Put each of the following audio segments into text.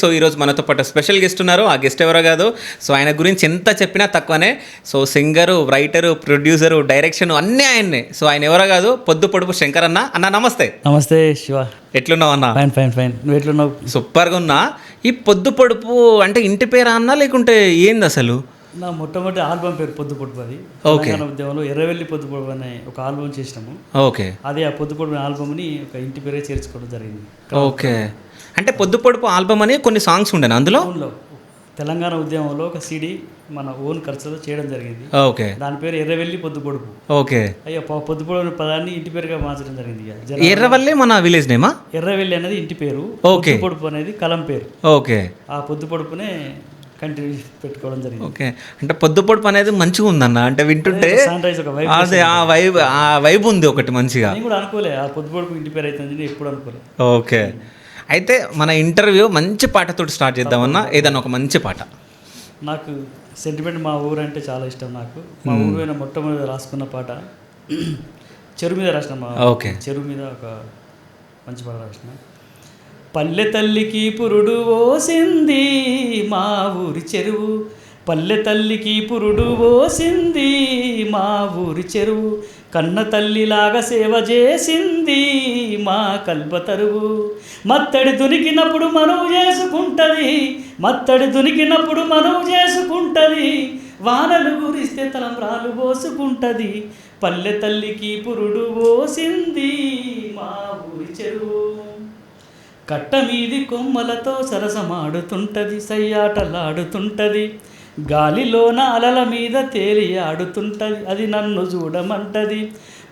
So ఈరోజు మనతో పాటు స్పెషల్ గెస్ట్ ఉన్నారు. ఆ గెస్ట్ ఎవరో కాదు. సో ఆయన గురించి ఎంత చెప్పినా తక్కువనే. So singer, writer, producer, direction అన్నీ ఆయన్నే. సో ఆయన ఎవరో కాదు, పొద్దు పొడుపు శంకర్ అన్న. అన్న నమస్తే. నమస్తే శివ. ఎట్లున్నావు అన్న? Fine fine fine. నువ్వు ఎట్లున్నావు? సూపర్గా ఉన్నా. ఈ పొద్దు పొడుపు అంటే ఇంటి పేరా అన్నా లేకుంటే ఏంది అసలు? నా మొట్టమొదటి ఆల్బమ్ పేరు పొద్దు పొడుపు. అది తెలంగాణ ఉద్యమంలో ఎర్రవెల్లి పొద్దు పొడుపు అనే ఒక ఆల్బమ్ చేసినాము. ఓకే. అదే ఆ పొద్దు పొడుపు ఆల్బమ్ని ఒక ఇంటి పేరే చేర్చుకోవడం జరిగింది. ఓకే. అంటే పొద్దు పొడుపు ఆల్బమ్ అని కొన్ని సాంగ్స్ ఉండేనా అందులో? తెలంగాణ ఉద్యమంలో ఒక సిడి మన ఓన్ ఖర్చులో చేయడం జరిగింది. ఓకే. దాని పేరు ఎర్రవెల్లి పొద్దు పొడుపు. ఓకే. అయ్యో పొద్దు పొడుపు పదాన్ని ఇంటి పేరుగా మార్చడం జరిగింది. ఎర్రవల్లి మన విలేజ్ నేమా? ఎర్రవెల్లి అనేది ఇంటి పేరు, ఓకే. పొద్దు పొడుపు అనేది కలం పేరు. ఓకే. ఆ పొద్దు పొడుపునే కంటిన్యూ పెట్టుకోవడం జరిగింది. ఓకే. అంటే పొద్దు పొడుపు అనేది మంచిగా ఉందన్న. అంటే వింటుంటే సన్ రైజ్ ఒక వైబ్. అదే ఆ వైబ్ ఉంది ఒకటి మంచిగా. నేను కూడా అనుకోలే ఆ పొద్దు పొడుపు ఇంటి పేరు అవుతుంది, ఎప్పుడు అనుకోలే. ఓకే. అయితే మన ఇంటర్వ్యూ మంచి పాటతో స్టార్ట్ చేద్దామన్నా. ఏదన్నా ఒక మంచి పాట. నాకు సెంటిమెంట్ మా ఊరు అంటే చాలా ఇష్టం. నాకు మా ఊరు మీద మొట్టమొదటి రాసుకున్న పాట చెరువు మీద రాసిన. మా ఓకే. చెరువు మీద ఒక మంచి పాట రాసిన. పల్లె తల్లికి పురుడు పోసింది మా ఊరి చెరువు, పల్లె తల్లికి పురుడు పోసింది మా ఊరి చెరువు, కన్న తల్లిలాగా సేవ చేసింది మా కల్పతరువు, మత్తడి దునికినప్పుడు మనవు చేసుకుంటుంది, మత్తడి దునికినప్పుడు మనవు చేసుకుంటుంది, వానలు గురిస్తే తలంబ్రాలు పోసుకుంటుంది, పల్లె తల్లికి పురుడు పోసింది మా ఊరి చెరువు, కట్ట మీది కొమ్మలతో సరసమాడుతుంటది, సయ్యాటలాడుతుంటది, గాలిలోన అలల మీద తేలి ఆడుతుంటది, అది నన్ను చూడమంటది,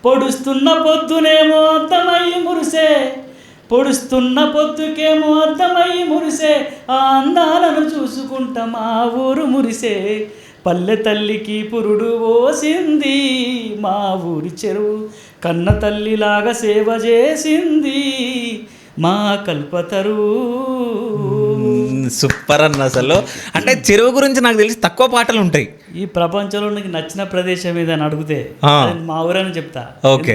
పొడుస్తున్న పొద్దునేమో అద్దమయ్యి మురిసే, పొడుస్తున్న పొద్దుకేమో అద్దమయ్యి మురిసే, ఆ అందాలను చూసుకుంటా మా ఊరు మురిసే, పల్లె తల్లికి పురుడు పోసింది మా ఊరి చెరువు, కన్న తల్లిలాగా సేవ చేసింది మా కల్పతరువు. సూపర్ అన్న. అసలు అంటే చెరువు గురించి నాకు తెలిసి తక్కువ పాటలు ఉంటాయి ఈ ప్రపంచంలో నీకు నచ్చిన ప్రదేశం ఏదని అడిగితే మా ఊరని చెప్తా. ఓకే.